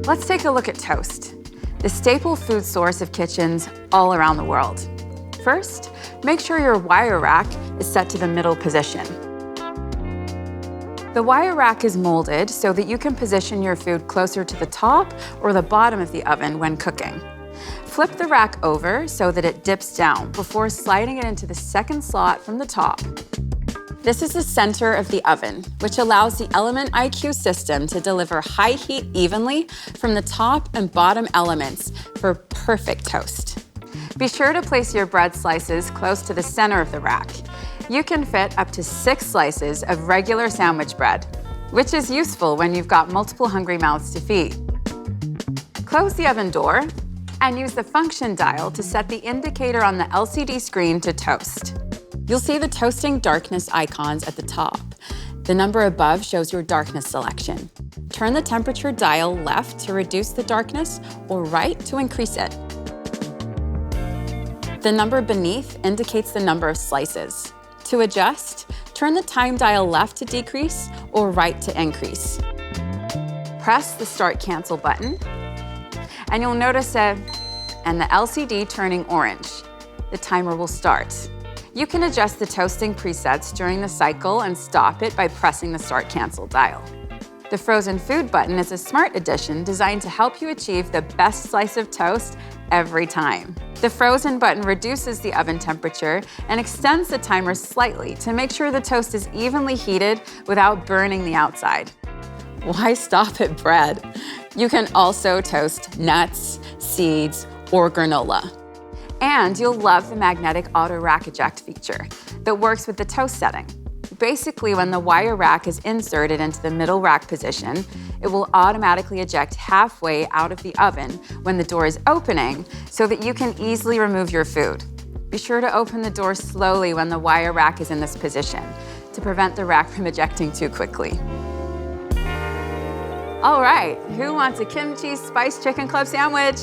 Let's take a look at toast, the staple food source of kitchens all around the world. First, make sure your wire rack is set to the middle position. The wire rack is molded so that you can position your food closer to the top or the bottom of the oven when cooking. Flip the rack over so that it dips down before sliding it into the second slot from the top. This is the center of the oven, which allows the Element IQ system to deliver high heat evenly from the top and bottom elements for perfect toast. Be sure to place your bread slices close to the center of the rack. You can fit up to 6 slices of regular sandwich bread, which is useful when you've got multiple hungry mouths to feed. Close the oven door and use the function dial to set the indicator on the LCD screen to toast. You'll see the toasting darkness icons at the top. The number above shows your darkness selection. Turn the temperature dial left to reduce the darkness or right to increase it. The number beneath indicates the number of slices. To adjust, turn the time dial left to decrease or right to increase. Press the Start Cancel button, and you'll notice the LCD turning orange. The timer will start. You can adjust the toasting presets during the cycle and stop it by pressing the Start Cancel dial. The Frozen Food button is a smart addition designed to help you achieve the best slice of toast every time. The Frozen button reduces the oven temperature and extends the timer slightly to make sure the toast is evenly heated without burning the outside. Why stop at bread? You can also toast nuts, seeds, or granola. And you'll love the magnetic auto rack eject feature that works with the toast setting. Basically, when the wire rack is inserted into the middle rack position, it will automatically eject halfway out of the oven when the door is opening so that you can easily remove your food. Be sure to open the door slowly when the wire rack is in this position to prevent the rack from ejecting too quickly. All right, who wants a kimchi spiced chicken club sandwich?